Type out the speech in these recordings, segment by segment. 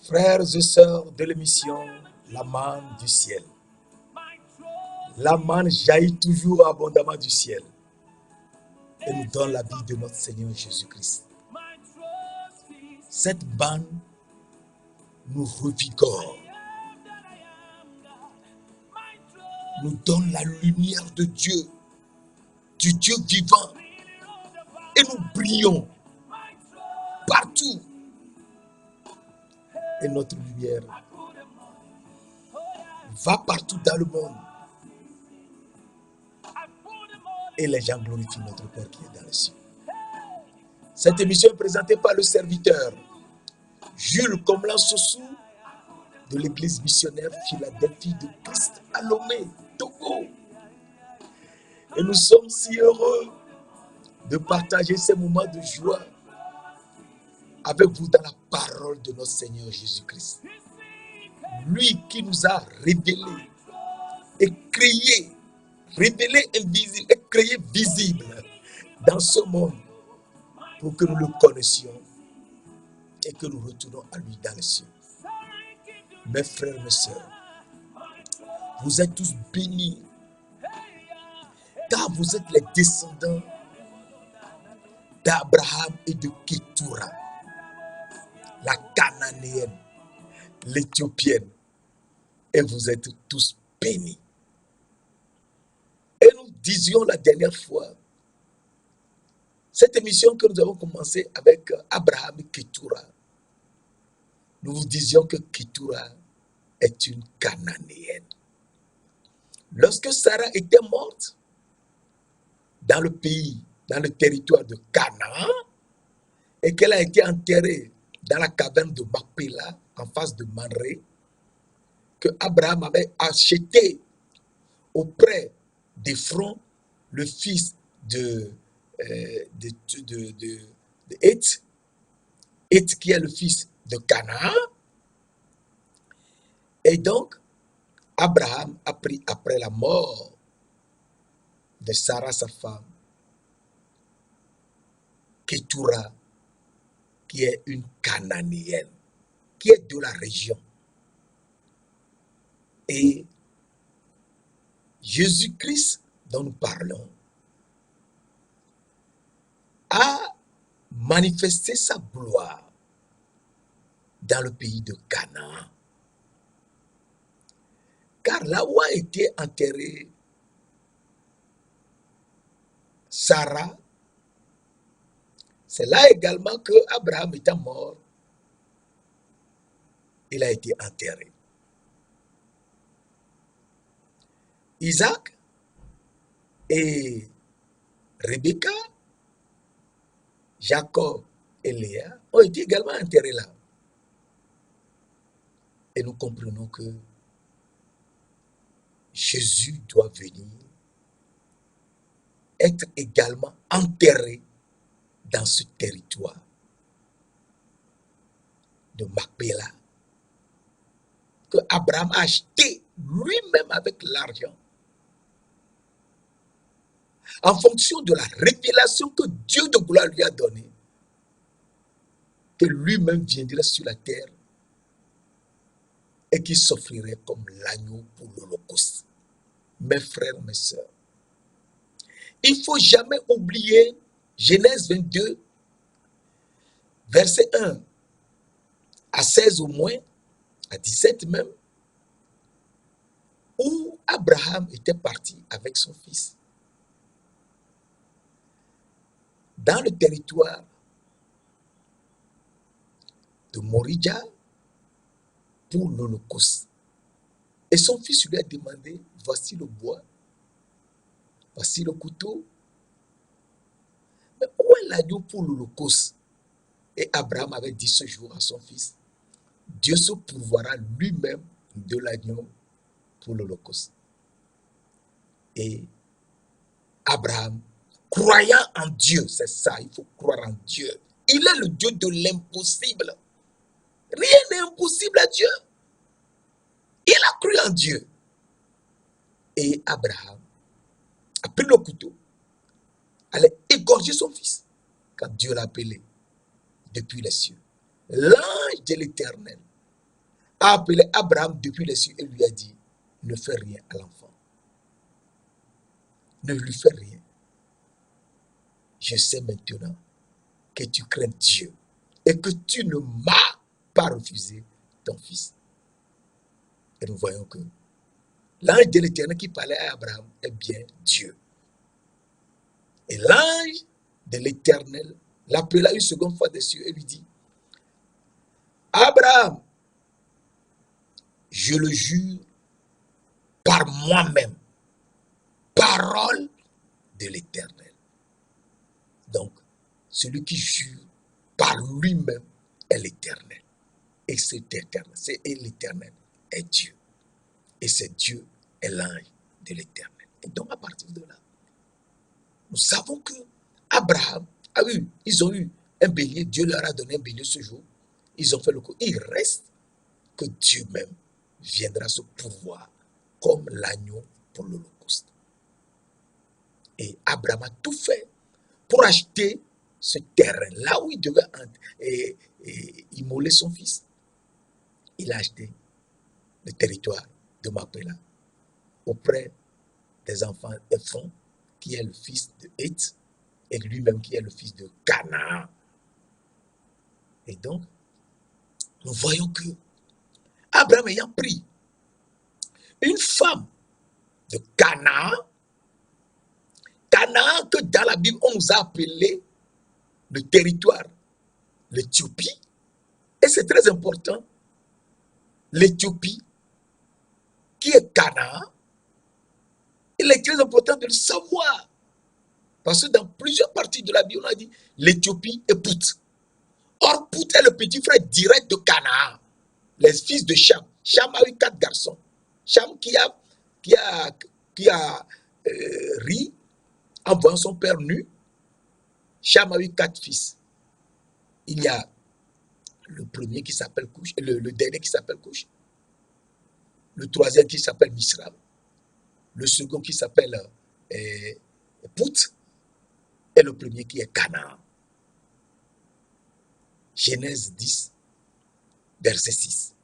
Frères et sœurs de l'émission La manne du ciel. La manne jaillit toujours abondamment du ciel et nous donne la vie de notre Seigneur Jésus-Christ. Cette manne nous revigore, nous donne la lumière de Dieu, du Dieu vivant, et nous brillons partout. Et notre lumière va partout dans le monde. Et les gens glorifient notre Père qui est dans les cieux. Cette émission est présentée par le serviteur Jules Komlan-Sossou de l'église missionnaire Philadelphie de Christ à Lomé, Togo. Et nous sommes si heureux de partager ces moments de joie avec vous dans la parole de notre Seigneur Jésus-Christ. Lui qui nous a révélé et créé, révélé invisible et créé visible dans ce monde pour que nous le connaissions et que nous retournons à lui dans les cieux. Mes frères, mes sœurs, vous êtes tous bénis car vous êtes les descendants d'Abraham et de Ketura, la Cananéenne, l'Éthiopienne, et vous êtes tous bénis. Et nous disions la dernière fois, cette émission que nous avons commencé avec Abraham et Ketura, nous vous disions que Ketura est une Cananéenne. Lorsque Sarah était morte dans le pays, dans le territoire de Canaan, et qu'elle a été enterrée dans la caverne de Macpéla, en face de Mamré, que Abraham avait acheté auprès d'Ephron, le fils de Heth, Heth qui est le fils de Canaan. Et donc, Abraham a pris après la mort de Sarah, sa femme, Ketura, qui est une Cananéenne, qui est de la région. Et Jésus-Christ, dont nous parlons, a manifesté sa gloire dans le pays de Canaan. Car là où a été enterrée Sarah, c'est là également que Abraham étant mort, il a été enterré. Isaac et Rebecca, Jacob et Léa ont été également enterrés là. Et nous comprenons que Jésus doit venir être également enterré dans ce territoire de Macpéla, que Abraham a acheté lui-même avec l'argent, en fonction de la révélation que Dieu de gloire lui a donnée, que lui-même viendrait sur la terre et qui s'offrirait comme l'agneau pour l'Holocauste. Mes frères, mes sœurs, il ne faut jamais oublier Genèse 22, verset 1 à 16 au moins, à 17 même, où Abraham était parti avec son fils dans le territoire de Morija pour l'Holocauste. Et son fils lui a demandé, voici le bois, voici le couteau, mais où est l'agneau pour l'Holocauste? Et Abraham avait dit ce jour à son fils, Dieu se pourvoira lui-même de l'agneau pour l'Holocauste. Et Abraham, croyant en Dieu, c'est ça, il faut croire en Dieu. Il est le Dieu de l'impossible. Rien n'est impossible à Dieu. Il a cru en Dieu. Et Abraham a pris le couteau, allait égorger son fils, quand Dieu l'a appelé depuis les cieux. L'ange de l'Éternel a appelé Abraham depuis les cieux et lui a dit, ne fais rien à l'enfant. Ne lui fais rien. Je sais maintenant que tu crains Dieu et que tu ne m'as pas refusé ton fils. Et nous voyons que l'ange de l'Éternel qui parlait à Abraham est bien Dieu. Et l'ange de l'Éternel l'appela une seconde fois des cieux et lui dit, Abraham, je le jure par moi-même, parole de l'Éternel. Donc, celui qui jure par lui-même est l'Éternel. Et c'est éternel. Et l'Éternel est Dieu. Et c'est Dieu est l'ange de l'Éternel. Et donc, à partir de là, nous savons que Abraham ils ont eu un bélier. Dieu leur a donné un bélier ce jour. Ils ont fait le coup. Il reste que Dieu même viendra se pourvoir comme l'agneau pour l'Holocauste. Et Abraham a tout fait pour acheter ce terrain, là où il devait immoler son fils. Il a acheté le territoire de Macpéla auprès des enfants d'Ephron, qui est le fils de Heth, et lui-même qui est le fils de Canaan. Et donc, nous voyons que Abraham ayant pris une femme de Canaan, Canaan que dans la Bible on nous a appelé le territoire, l'Éthiopie, et c'est très important, l'Éthiopie, qui est Canaan, il est très important de le savoir. Parce que dans plusieurs parties de la Bible, on a dit l'Éthiopie et Pout. Or, Pout est le petit frère direct de Canaan, les fils de Cham. Cham a eu 4 garçons. Cham qui a ri en voyant son père nu. Cham a eu 4 fils. Il y a le premier qui s'appelle Couche, le dernier qui s'appelle Couche, le troisième qui s'appelle Misram, le second qui s'appelle Pout, et le premier qui est Canaan. Genèse 10, verset 6.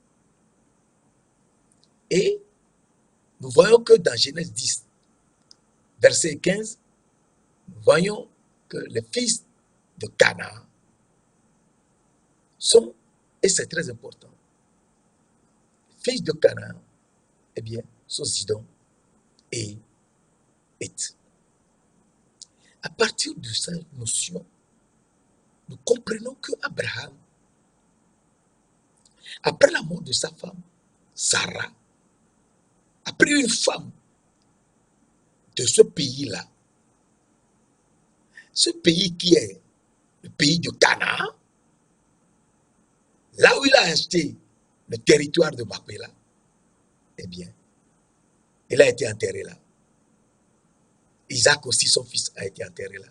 Et nous voyons que dans Genèse 10, verset 15, nous voyons que les fils de Canaan sont, et c'est très important, les fils de Canaan, eh bien, sont Zidon et Heth. À partir de cette notion, nous comprenons que Abraham, après la mort de sa femme, Sarah, a pris une femme de ce pays-là, ce pays qui est le pays de Canaan, là où il a acheté le territoire de Macpéla, eh bien, il a été enterré là. Isaac aussi, son fils, a été enterré là.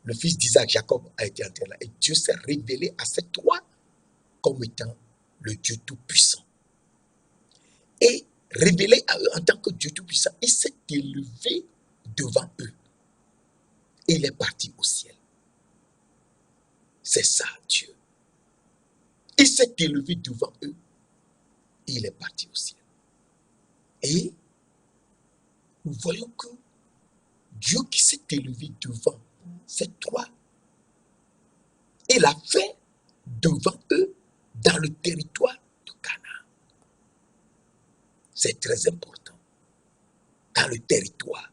Le fils d'Isaac, Jacob, a été enterré là. Et Dieu s'est révélé à ces trois comme étant le Dieu Tout-Puissant. Et révélé à eux en tant que Dieu Tout-Puissant, il s'est élevé devant eux. Et il est parti au ciel. C'est ça, Dieu. Il s'est élevé devant eux. Et il est parti au ciel. Et nous voyons que Dieu qui s'est élevé devant ces trois, il a fait devant eux dans le territoire de Canaan. C'est très important. Dans le territoire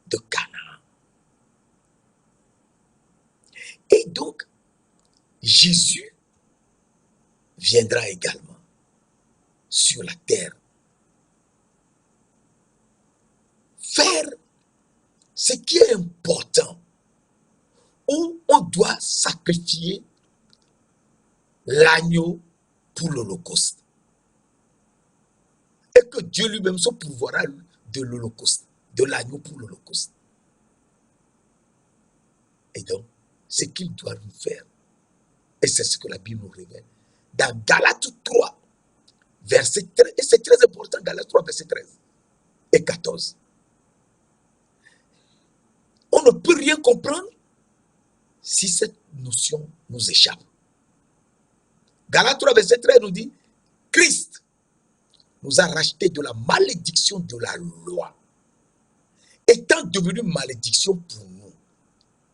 de Canaan. Et donc, Jésus viendra également sur la terre faire ce qui est important, où on doit sacrifier l'agneau pour l'Holocauste. Et que Dieu lui-même se pourvoira de l'Holocauste, de l'agneau pour l'Holocauste. Et donc, ce qu'il doit nous faire, et c'est ce que la Bible nous révèle, dans Galates 3, verset 13, et c'est très important, Galates 3, verset 13 et 14. On ne peut rien comprendre si cette notion nous échappe. Galates 3, verset 13 nous dit, Christ nous a rachetés de la malédiction de la loi, étant devenu malédiction pour nous,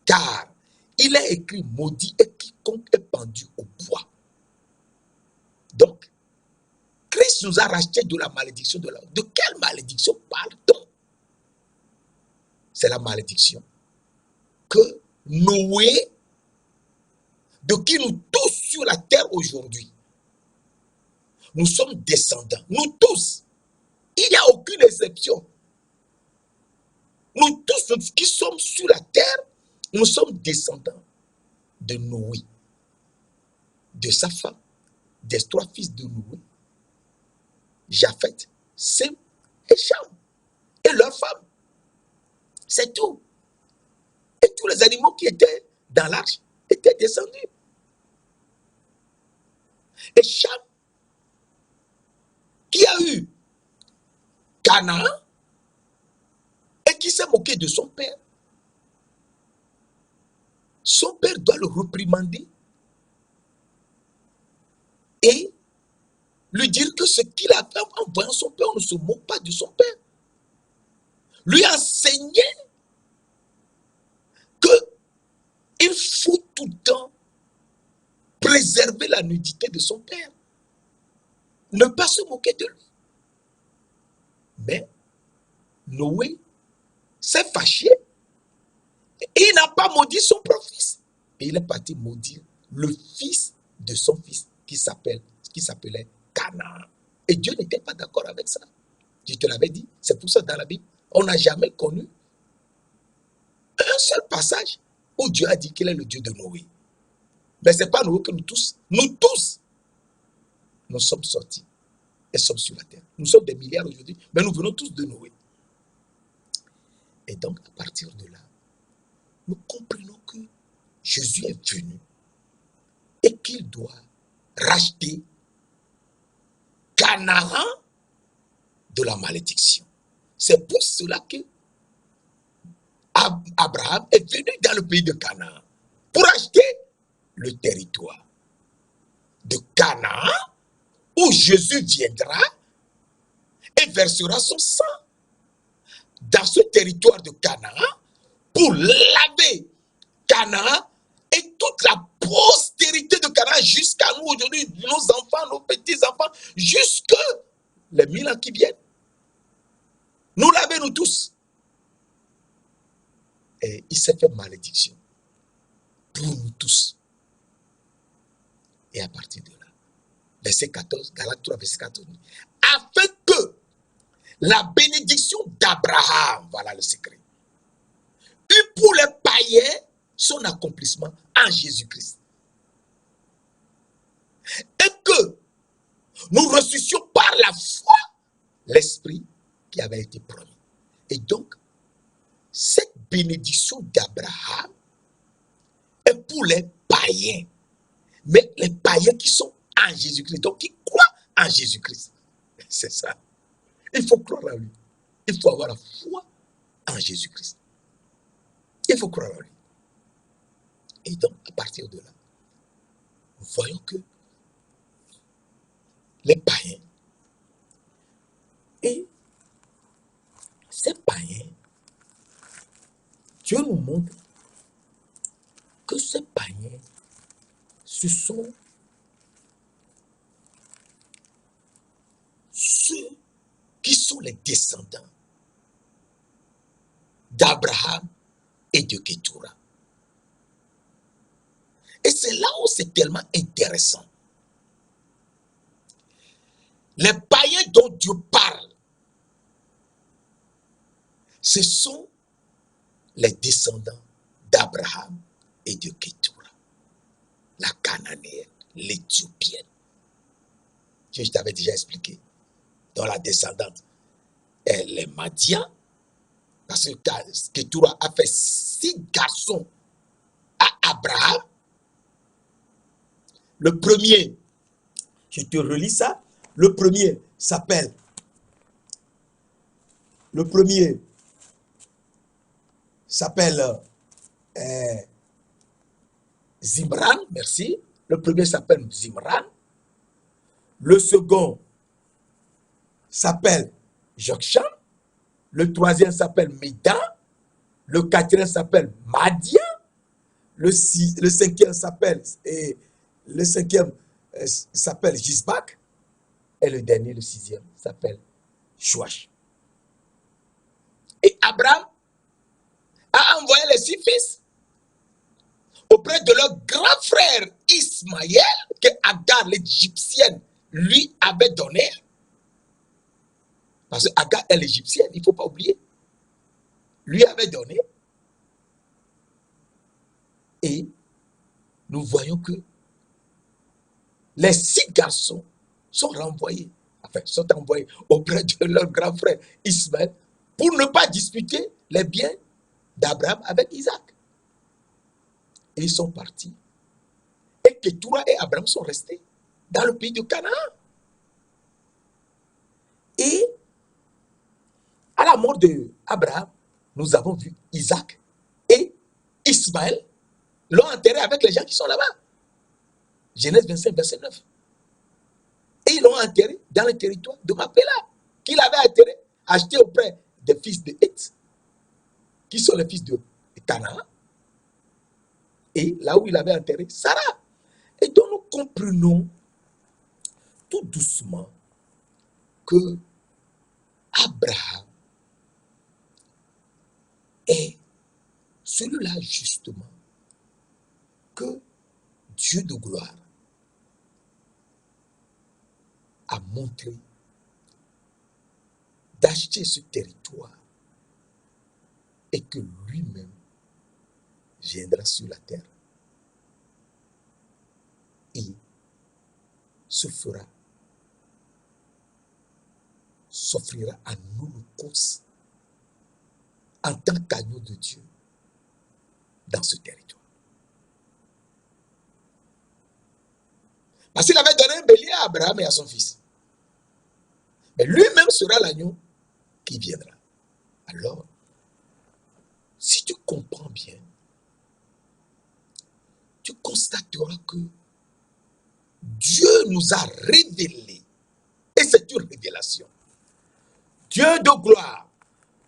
car il est écrit maudit et quiconque est pendu au bois. Donc, Christ nous a rachetés de la malédiction de la loi. De quelle malédiction parle-t-on? C'est la malédiction que Noé, de qui nous tous sur la terre aujourd'hui, nous sommes descendants. Nous tous. Il n'y a aucune exception. Nous tous qui sommes sur la terre, nous sommes descendants de Noé, de sa femme, des 3 fils de Noé, Japheth, Sem et Cham, et leurs femmes. C'est tout. Et tous les animaux qui étaient dans l'arche étaient descendus. Et Cham, qui a eu Canaan, et qui s'est moqué de son père doit le réprimander et lui dire que ce qu'il a fait en voyant son père, on ne se moque pas de son père. Lui enseigner qu'il faut tout le temps préserver la nudité de son père. Ne pas se moquer de lui. Mais Noé s'est fâché et il n'a pas maudit son propre fils. Et il est parti maudire le fils de son fils qui s'appelait Canaan. Et Dieu n'était pas d'accord avec ça. Je te l'avais dit. C'est pour ça dans la Bible, on n'a jamais connu un seul passage où Dieu a dit qu'il est le Dieu de Noé. Mais ce n'est pas Noé que nous tous, nous sommes sortis et sommes sur la terre. Nous sommes des milliards aujourd'hui, mais nous venons tous de Noé. Et donc, à partir de là, nous comprenons que Jésus est venu et qu'il doit racheter Canaan de la malédiction. C'est pour cela que Abraham est venu dans le pays de Canaan pour acheter le territoire de Canaan où Jésus viendra et versera son sang dans ce territoire de Canaan pour laver Canaan et toute la postérité de Canaan jusqu'à nous aujourd'hui, nos enfants, nos petits-enfants, jusque les 1000 ans qui viennent. Nous laver, nous tous. Et il s'est fait malédiction pour nous tous. Et à partir de là, verset 14, Galates 3, verset 14, afin que la bénédiction d'Abraham, voilà le secret, eut pour les païens son accomplissement en Jésus-Christ. Et que nous reçussions par la foi l'Esprit qui avait été promis. Et donc, cette bénédiction d'Abraham est pour les païens. Mais les païens qui sont en Jésus-Christ, donc qui croient en Jésus-Christ. C'est ça. Il faut croire en lui. Il faut avoir la foi en Jésus-Christ. Il faut croire en lui. Et donc, à partir de là, nous voyons que les païens et ces païens, Dieu nous montre que ces païens, ce sont ceux qui sont les descendants d'Abraham et de Ketura. Et c'est là où c'est tellement intéressant. Les païens dont Dieu parle, ce sont les descendants d'Abraham et de Ketura, la Cananéenne, l'Éthiopienne. Je t'avais déjà expliqué. Dans la descendante, les Madians, parce que Ketura a fait 6 garçons à Abraham. Le premier, je te relis ça, le premier s'appelle, Zimran, merci. Le premier s'appelle Zimran. Le second s'appelle Jokshan. Le troisième s'appelle Midan. Le quatrième s'appelle Madian. Le cinquième s'appelle Gisbak. Et le dernier, le sixième, s'appelle Chouach. Et Abraham a envoyé les 6 fils auprès de leur grand frère Ismaël, que Agar l'égyptienne lui avait donné. Parce que Agar est l'égyptienne, il ne faut pas oublier. Lui avait donné. Et nous voyons que les 6 garçons sont renvoyés, sont envoyés auprès de leur grand frère Ismaël pour ne pas disputer les biens d'Abraham avec Isaac. Et ils sont partis. Et Ketura et Abraham sont restés dans le pays de Canaan. Et à la mort d'Abraham, nous avons vu Isaac et Ismaël l'ont enterré avec les gens qui sont là-bas. Genèse 25, verset 9. Et ils l'ont enterré dans le territoire de Mapéla, qu'il avait enterré, acheté auprès des fils de Heth, qui sont les fils de Canaan, et là où il avait enterré Sarah. Et donc nous comprenons tout doucement que Abraham est celui-là justement que Dieu de gloire a montré d'acheter ce territoire et que lui-même viendra sur la terre et s'offrira à nous le cause en tant qu'agneau de Dieu dans ce territoire. Parce qu'il avait donné un bélier à Abraham et à son fils. Mais lui-même sera l'agneau qui viendra. Alors, si tu comprends bien, tu constateras que Dieu nous a révélé, et c'est une révélation. Dieu de gloire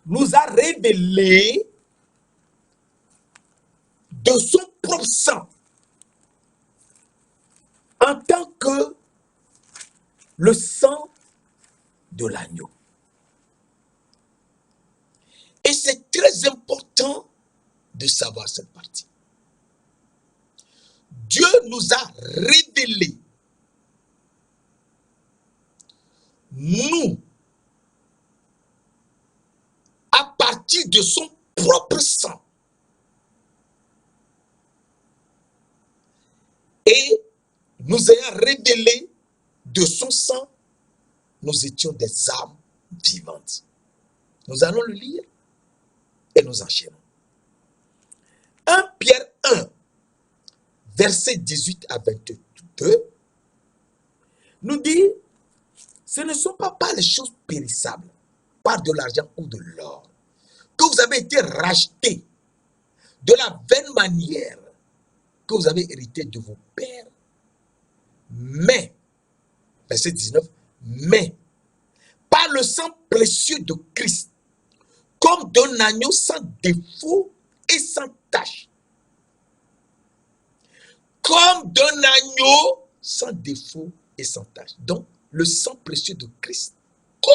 nous a révélé de son propre sang en tant que le sang de l'agneau. Et c'est très important de savoir cette partie. Dieu nous a révélé, nous, à partir de son propre sang. Et nous ayant révélé de son sang, nous étions des âmes vivantes. Nous allons le lire et nous enchaînons. 1 Pierre 1, verset 18 à 22, nous dit, ce ne sont pas par les choses périssables, par de l'argent ou de l'or, que vous avez été rachetés de la vaine manière que vous avez hérité de vos pères. Mais, verset 19, mais, par le sang précieux de Christ, comme d'un agneau sans défaut et sans tache. Comme d'un agneau sans défaut et sans tache. Donc, le sang précieux de Christ, comme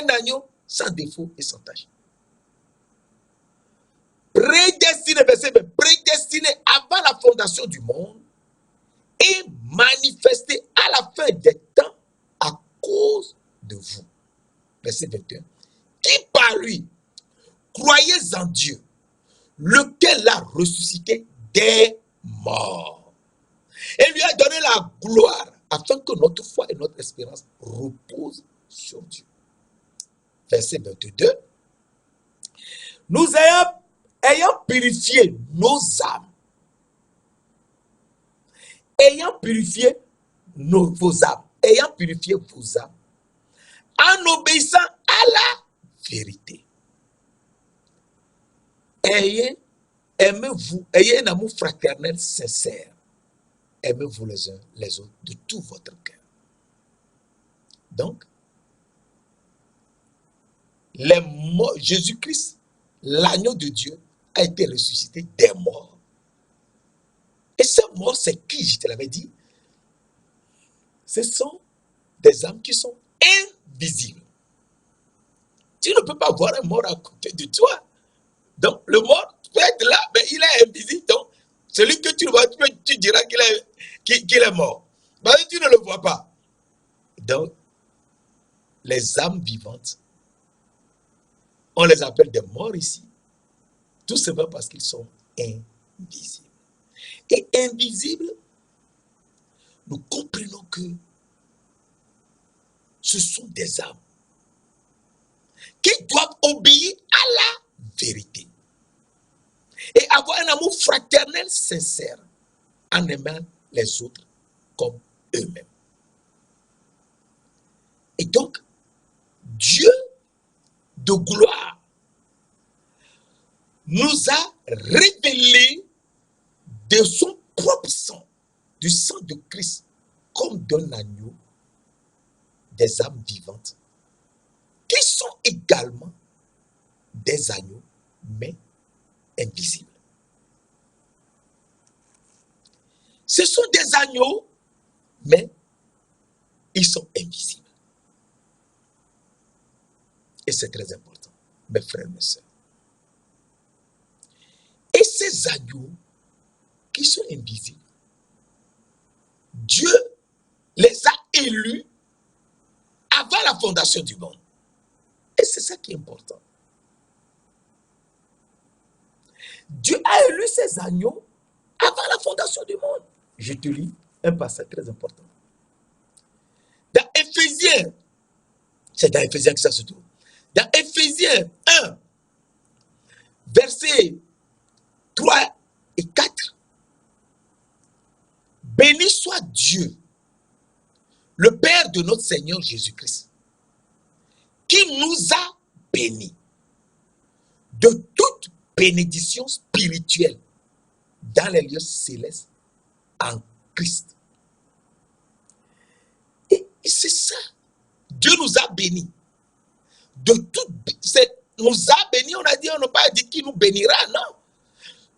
un agneau sans défaut et sans tache. Prédestiné, verset 20, prédestiné avant la fondation du monde et manifesté à la fin des temps à cause de vous. Verset 21. Qui par lui, croyez en Dieu, lequel l'a ressuscité des morts et lui a donné la gloire afin que notre foi et notre espérance reposent sur Dieu. Verset 22. Nous ayant purifié nos âmes, ayant purifié vos âmes, ayant purifié vos âmes, en obéissant à la vérité. Aimez-vous, ayez un amour fraternel sincère. Aimez-vous les uns les autres de tout votre cœur. Donc, Jésus-Christ, l'agneau de Dieu, a été ressuscité des morts. Et ces morts, c'est qui, je te l'avais dit? Ce sont des âmes qui sont invisibles. Tu ne peux pas voir un mort à côté de toi. Donc, le mort peut être là, mais il est invisible. Donc, celui que tu vois, tu diras qu'il est mort. Mais tu ne le vois pas. Donc, les âmes vivantes, on les appelle des morts ici. Tout simplement parce qu'ils sont invisibles. Et invisibles, nous comprenons que ce sont des âmes qui doivent obéir à la vérité et avoir un amour fraternel sincère en aimant les autres comme eux-mêmes. Et donc, Dieu de gloire nous a révélé de son propre sang, du sang de Christ, comme d'un agneau, des âmes vivantes, qui sont également des agneaux, mais invisibles. Ce sont des agneaux, mais ils sont invisibles. Et c'est très important, mes frères, mes sœurs. Et ces agneaux qui sont invisibles, Dieu les a élus avant la fondation du monde. Et c'est ça qui est important. Dieu a élu ces agneaux avant la fondation du monde. Je te lis un passage très important. Dans Éphésiens, c'est dans Éphésiens que ça se trouve. Dans Éphésiens 1, versets 3 et 4, béni soit Dieu, le Père de notre Seigneur Jésus-Christ, qui nous a bénis de toute bénédiction spirituelle dans les lieux célestes en Christ. Et c'est ça. Dieu nous a bénis de toute. Nous a bénis, on a dit, on n'a pas dit qu'il nous bénira, non.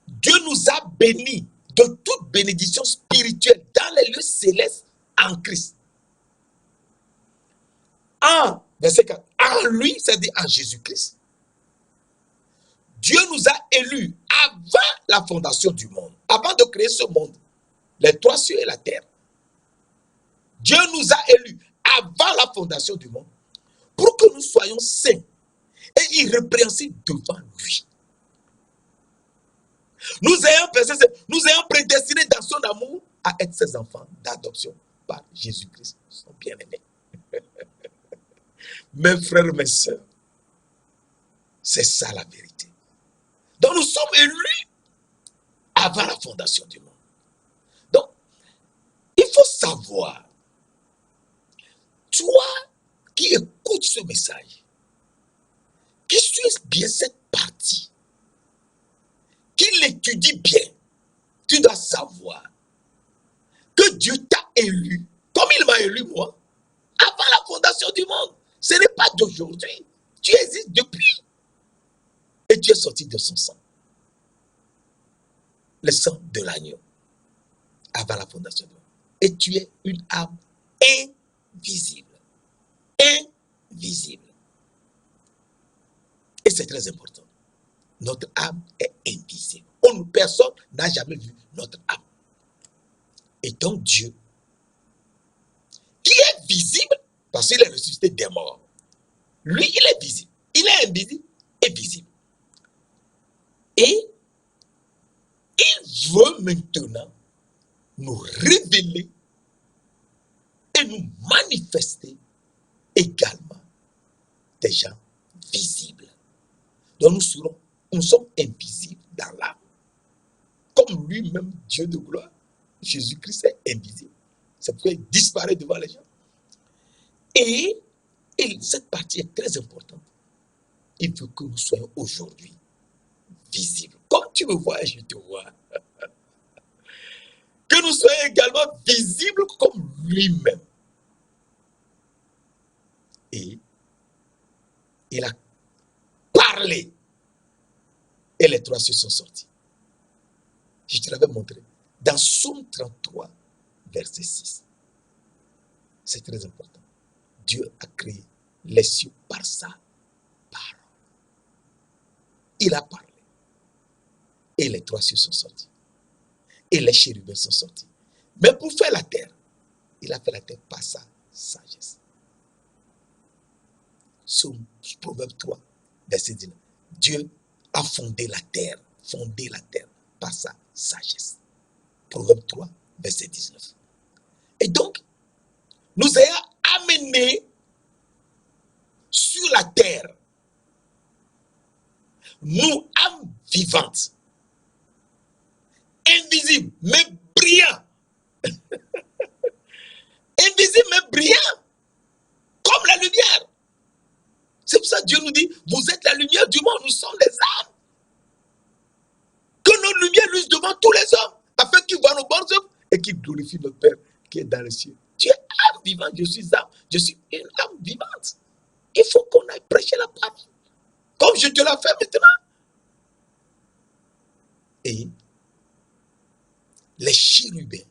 Dieu nous a bénis de toute bénédiction spirituelle dans les lieux célestes en Christ. Verset 4, en lui, c'est-à-dire en Jésus-Christ, Dieu nous a élus avant la fondation du monde, avant de créer ce monde, les trois cieux et la terre. Dieu nous a élus avant la fondation du monde pour que nous soyons saints et irrépréhensibles devant lui. Nous ayons prédestinés dans son amour à être ses enfants d'adoption par Jésus-Christ, son bien-aimé. Mes frères, mes sœurs, c'est ça la vérité. Donc nous sommes élus avant la fondation du monde. Donc, il faut savoir, toi qui écoutes ce message, qui suis bien cette partie, qui l'étudie bien, tu dois savoir que Dieu t'a élu, comme il m'a élu moi, avant la fondation du monde. Ce n'est pas d'aujourd'hui. Tu existes depuis. Et tu es sorti de son sang. Le sang de l'agneau. Avant la fondation du monde. Et tu es une âme invisible. Invisible. Et c'est très important. Notre âme est invisible. Personne n'a jamais vu notre âme. Et donc Dieu, qui est visible, parce qu'il est ressuscité des morts, lui, il est visible. Il est invisible et visible. Et il veut maintenant nous révéler et nous manifester également des gens visibles. Donc nous sommes invisibles dans l'âme. Comme lui-même, Dieu de gloire, Jésus-Christ est invisible. C'est pourquoi il disparaît devant les gens. Et cette partie est très importante. Il veut que nous soyons aujourd'hui visibles. Comme tu me vois, je te vois. Que nous soyons également visibles comme lui-même. il a parlé et les 3 cieux sont sortis. Je te l'avais montré. Dans Psaume 33, verset 6. C'est très important. Dieu a créé les cieux par sa parole. Il a parlé. Et les 3 cieux sont sortis. Et les chérubins sont sortis. Mais pour faire la terre, il a fait la terre par sa sagesse. Proverbe 3, verset 19. Dieu a fondé la terre par sa sagesse. Proverbe 3, verset 19. Et donc, nous ayons amené sur la terre, nous, âmes vivantes, invisibles, mais brillants. Invisibles, mais brillants, comme la lumière. C'est pour ça que Dieu nous dit, vous êtes la lumière du monde, nous sommes les âmes. Que nos lumières luisent devant tous les hommes, afin qu'ils voient nos bonnes œuvres et qu'ils glorifient notre Père qui est dans les cieux. Tu es âme vivante, je suis âme, je suis une âme vivante. Il faut qu'on aille prêcher la parole, comme je te l'ai fait maintenant. Et les chérubins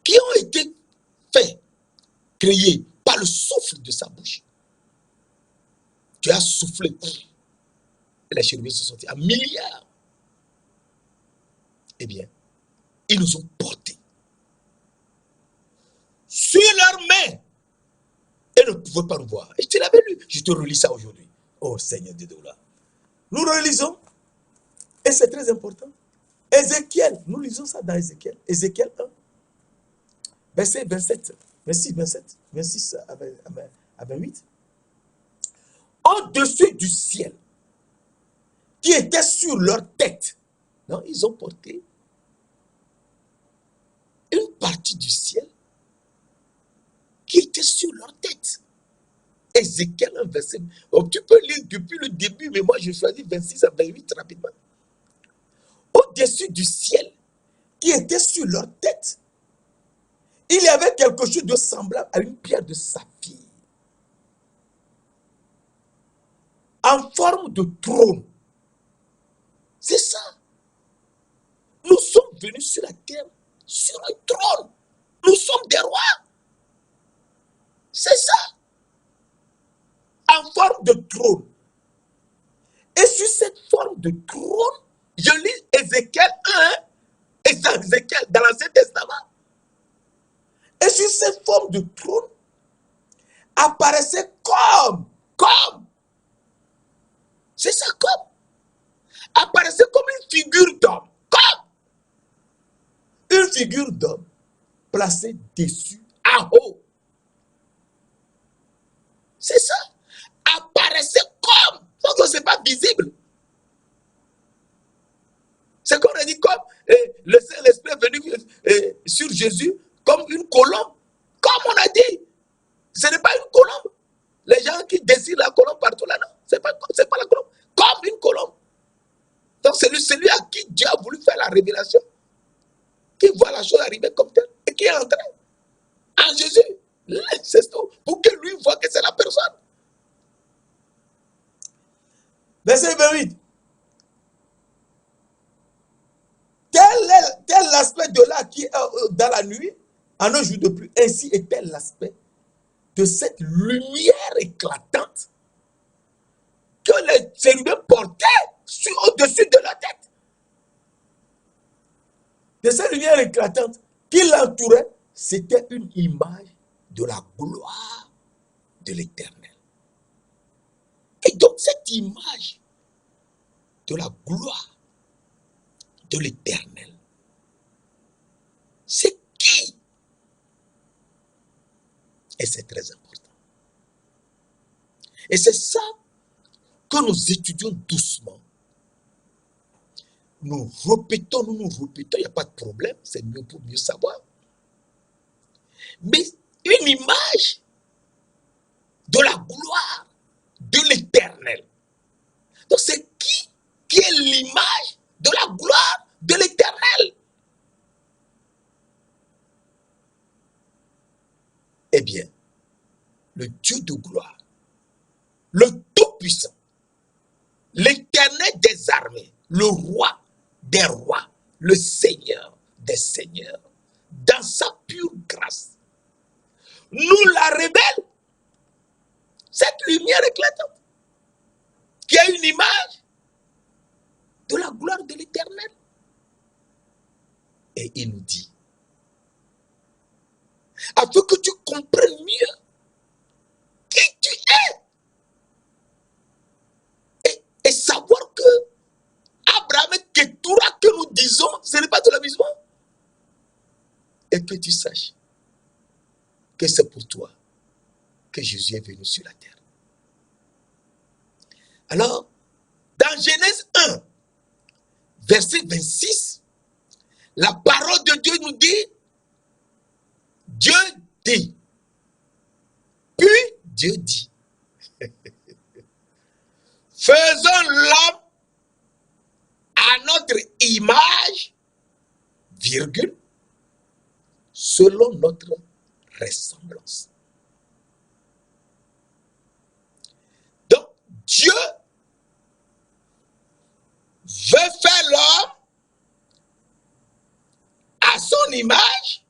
qui ont été faits, créés par le souffle de sa bouche. Tu as soufflé. Et les chérubins sont sortis à milliards. Eh bien, ils nous ont portés sur leurs mains et ne pouvaient pas nous voir. Et je te l'avais lu. Je te relis ça aujourd'hui. Oh Seigneur de Doula. Nous relisons. Et c'est très important. Ézéchiel. Nous lisons ça dans Ézéchiel. Ézéchiel 1. Verset 27. 26 à 28. Au-dessus du ciel, qui était sur leur tête. Non, ils ont porté une partie du ciel qui était sur leur tête. Ézéchiel 1, verset. Oh, tu peux lire depuis le début, mais moi je choisis 26 à 28 rapidement. Au-dessus du ciel, qui était sur leur tête, il y avait quelque chose de semblable à une pierre de saphir, en forme de trône. C'est ça. Nous sommes venus sur la terre, sur un trône. Nous sommes des rois. C'est ça. En forme de trône. Et sur cette forme de trône, je lis Ézéchiel 1, Ézéchiel dans l'Ancien Testament. Et sur cette forme de trône, apparaissait comme, c'est ça comme, apparaissait comme une figure d'homme, comme une figure d'homme placée dessus, en haut. C'est ça. Apparaissait comme, sauf que ce n'est pas visible. C'est comme on dit, comme le Saint-Esprit est venu sur Jésus comme une colombe. Comme on a dit, ce n'est pas une colombe. Les gens qui dessinent la colombe partout là, non, c'est pas la colombe. Comme une colombe. Donc c'est celui à qui Dieu a voulu faire la révélation, qui voit la chose arriver comme telle et qui est entré en Jésus. C'est tout. Pour que lui voit que c'est la personne. Verset 28. Tel l'aspect de là qui est dans la nuit, en un jour de pluie. Ainsi était l'aspect de cette lumière éclatante que les chérubins portaient au-dessus de la tête. De cette lumière éclatante qui l'entourait, c'était une image de la gloire de l'Éternel. Et donc cette image de la gloire de l'Éternel, c'est qui? Et c'est très important. Et c'est ça que nous étudions doucement. Nous répétons, il n'y a pas de problème, c'est mieux pour mieux savoir. Mais une image de la gloire de l'Éternel. Donc c'est qui est l'image de la gloire de l'Éternel? Eh bien, le Dieu de gloire le Tout-Puissant, l'Éternel des armées, le Roi des rois, le Seigneur des seigneurs, dans sa pure grâce, nous la révèle, cette lumière éclatante, qui a une image de la gloire de l'Éternel. Et il nous dit, afin que tu comprennes mieux qui tu es, et savoir que Abraham et Ketura que nous disons, ce n'est pas de l'amusement. Et que tu saches que c'est pour toi que Jésus est venu sur la terre. Alors, dans Genèse 1, verset 26, la parole de Dieu nous dit, Dieu dit, puis Dieu dit, faisons l'homme à notre image, virgule, selon notre ressemblance. Donc, Dieu veut faire l'homme à son image,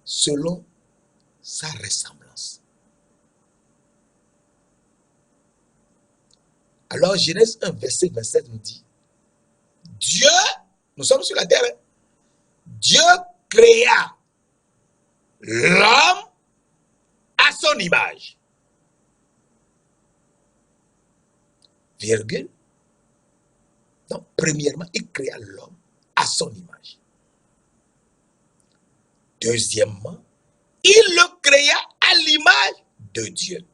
selon sa ressemblance. Alors, Genèse 1, verset 27 nous dit, Dieu, nous sommes sur la terre, hein? Dieu créa l'homme à son image. Virgule. Donc, premièrement, il créa l'homme à son image. Deuxièmement, il le créa à l'image de Dieu.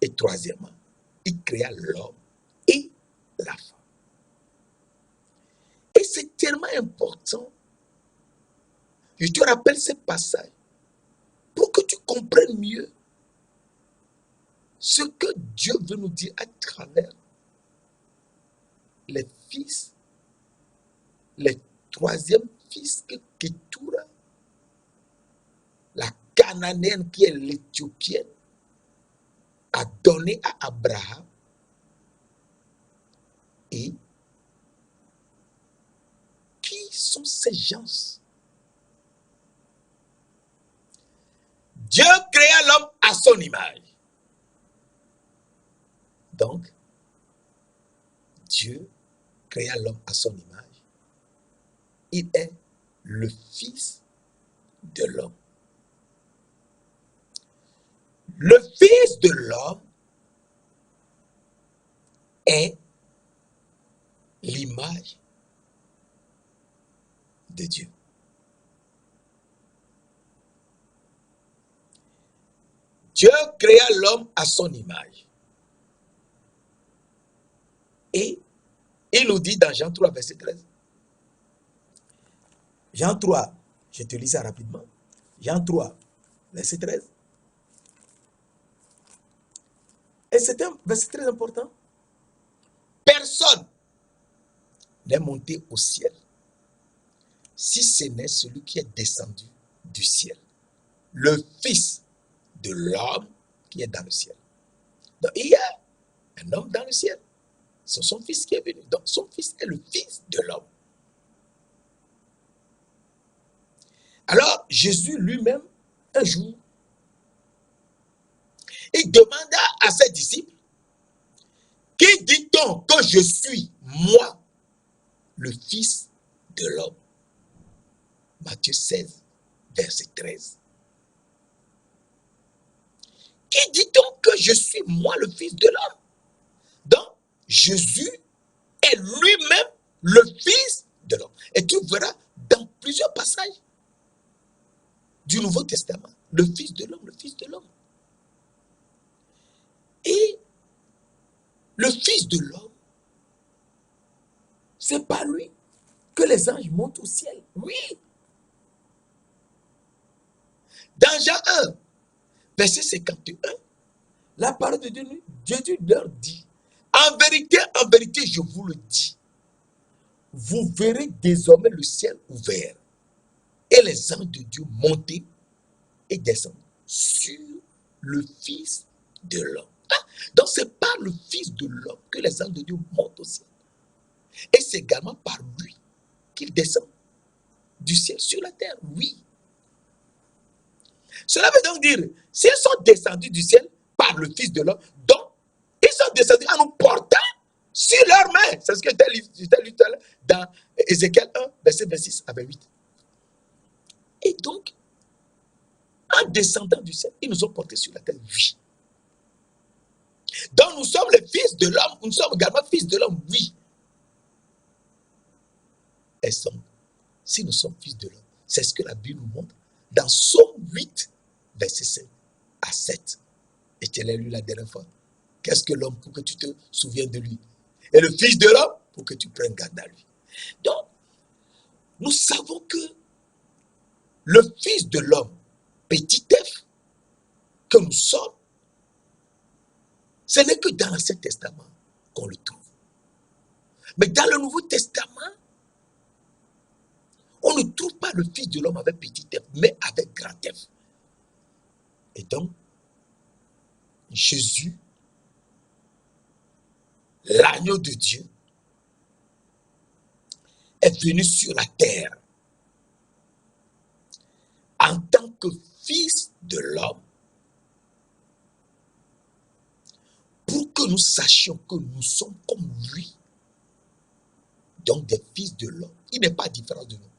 Et troisièmement, il créa l'homme et la femme. Et c'est tellement important. Je te rappelle ce passage pour que tu comprennes mieux ce que Dieu veut nous dire à travers les fils, les troisièmes fils que Ketura, la Cananéenne qui est l'Éthiopienne, a donné à Abraham, et qui sont ces gens? Dieu créa l'homme à son image. Donc, Dieu créa l'homme à son image. Il est le fils de l'homme. Le fils de l'homme est l'image de Dieu. Dieu créa l'homme à son image. Et il nous dit dans Jean 3, verset 13. Jean 3, je te lis ça rapidement. Jean 3, verset 13. Et c'est un verset très important. Personne n'est monté au ciel, si ce n'est celui qui est descendu du ciel, le Fils de l'homme qui est dans le ciel. Donc il y a un homme dans le ciel. C'est son fils qui est venu. Donc son fils est le Fils de l'homme. Alors Jésus lui-même, un jour, il demanda à ses disciples, qui dit-on que je suis, moi, le Fils de l'homme? Matthieu 16, verset 13. Qui dit-on que je suis, moi, le Fils de l'homme? Donc, Jésus est lui-même le Fils de l'homme. Et tu verras dans plusieurs passages du Nouveau Testament, le Fils de l'homme, le Fils de l'homme. Et le Fils de l'homme, c'est par lui que les anges montent au ciel. Oui. Dans Jean 1, verset 51, la parole de Dieu, Jésus leur dit, en vérité, je vous le dis, vous verrez désormais le ciel ouvert et les anges de Dieu monter et descendre sur le Fils de l'homme. Donc, c'est par le Fils de l'homme que les anges de Dieu montent au ciel. Et c'est également par lui qu'ils descendent du ciel sur la terre. Oui. Cela veut donc dire, s'ils sont descendus du ciel par le Fils de l'homme, donc ils sont descendus en nous portant sur leurs mains. C'est ce que je t'ai lu tout à l'heure dans Ézéchiel 1, verset 26 à 28. Et donc, en descendant du ciel, ils nous ont portés sur la terre. Oui. Donc nous sommes les fils de l'homme, nous sommes également fils de l'homme, oui. Et si nous sommes fils de l'homme, c'est ce que la Bible nous montre dans Somme 8, verset 5 à 7. Et je l'ai lu la dernière fois. Qu'est-ce que l'homme pour que tu te souviennes de lui? Et le fils de l'homme pour que tu prennes garde à lui. Donc, nous savons que le fils de l'homme, petit f, que nous sommes, ce n'est que dans l'Ancien Testament qu'on le trouve. Mais dans le Nouveau Testament, on ne trouve pas le Fils de l'homme avec petit f, mais avec grand f. Et donc, Jésus, l'agneau de Dieu, est venu sur la terre en tant que Fils de l'homme pour que nous sachions que nous sommes comme lui, donc des fils de l'homme. Il n'est pas différent de nous.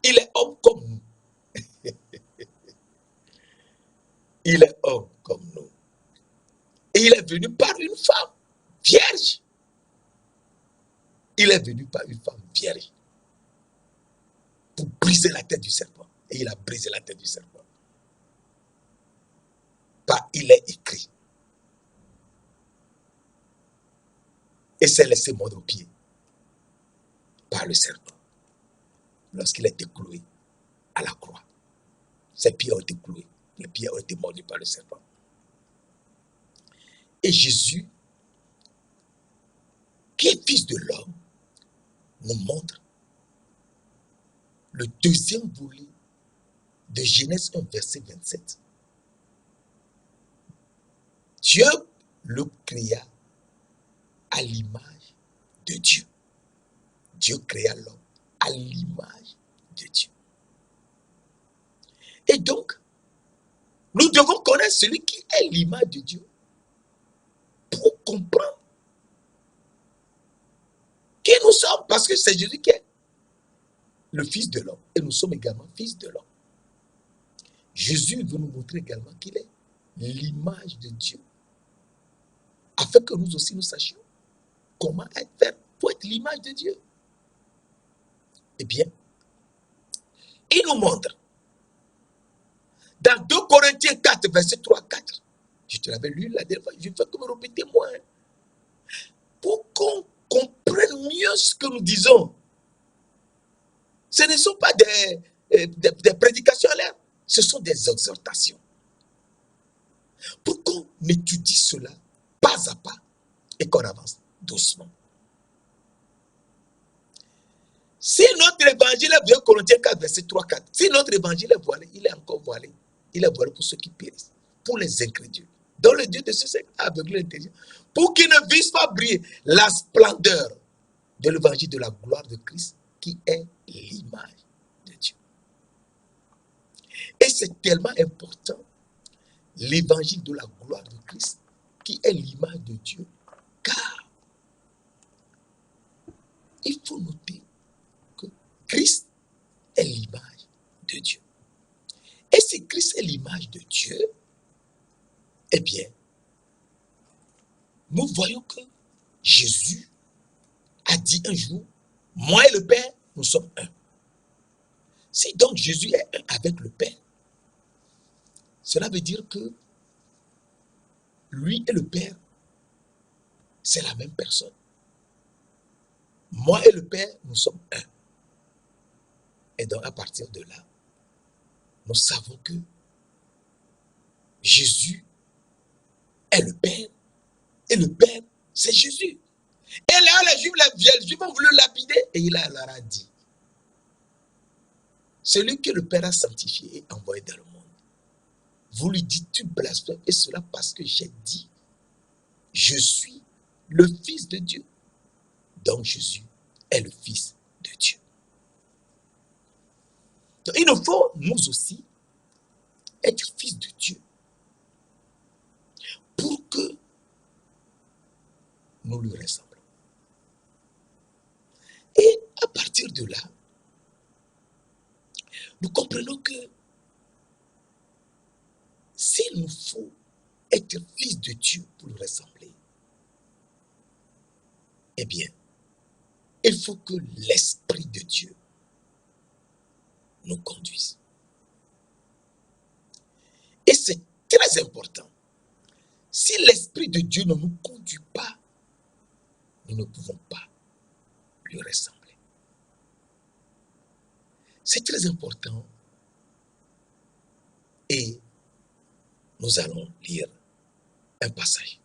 Il est homme comme nous. Il est homme comme nous. Et il est venu par une femme vierge. Il est venu par une femme vierge pour briser la tête du serpent. Et il a brisé la tête du serpent. Il est écrit. Et s'est laissé mordre au pied par le serpent lorsqu'il a été cloué à la croix. Ses pieds ont été cloués. Les pieds ont été mordus par le serpent. Et Jésus, qui est fils de l'homme, nous montre le deuxième volet de Genèse 1, verset 27. Dieu le créa à l'image de Dieu. Dieu créa l'homme à l'image de Dieu. Et donc, nous devons connaître celui qui est l'image de Dieu pour comprendre qui nous sommes, parce que c'est Jésus qui est le Fils de l'homme. Et nous sommes également fils de l'homme. Jésus veut nous montrer également qu'il est l'image de Dieu, afin que nous aussi nous sachions comment être fait pour être l'image de Dieu. Eh bien, il nous montre dans 2 Corinthiens 4, verset 3 à 4. Je te l'avais lu la dernière fois, je fais que me répéter moi. Pour qu'on comprenne mieux ce que nous disons. Ce ne sont pas des prédications à l'air, ce sont des exhortations. Pour qu'on étudie cela pas à pas et qu'on avance doucement. Si notre évangile est 2 Corinthiens 4, verset 3, 4, si notre évangile est voilé, il est encore voilé. Il est voilé pour ceux qui périssent, pour les incrédules, dont le Dieu de ce siècle a aveuglé l'intelligence, pour qu'ils ne vissent pas briller la splendeur de l'évangile de la gloire de Christ, qui est l'image de Dieu. Et c'est tellement important, l'évangile de la gloire de Christ, qui est l'image de Dieu, car il faut noter que Christ est l'image de Dieu. Et si Christ est l'image de Dieu, eh bien, nous voyons que Jésus a dit un jour, moi et le Père, nous sommes un. Si donc Jésus est un avec le Père, cela veut dire que lui et le Père, c'est la même personne. Moi et le Père, nous sommes un. Et donc à partir de là, nous savons que Jésus est le Père et le Père, c'est Jésus. Et là, les Juifs ont voulu lapider et il leur a dit, celui que le Père a sanctifié et envoyé dans le monde. Vous lui dites, tu blasphèmes, et cela parce que j'ai dit, je suis le Fils de Dieu. Donc Jésus est le Fils de Dieu. Donc, il nous faut, nous aussi, être fils de Dieu pour que nous lui ressemblons. Et à partir de là, nous comprenons que s'il nous faut être fils de Dieu pour lui ressembler, eh bien, il faut que l'Esprit de Dieu nous conduise. Et c'est très important. Si l'Esprit de Dieu ne nous conduit pas, nous ne pouvons pas lui ressembler. C'est très important. Et nous allons lire un passage.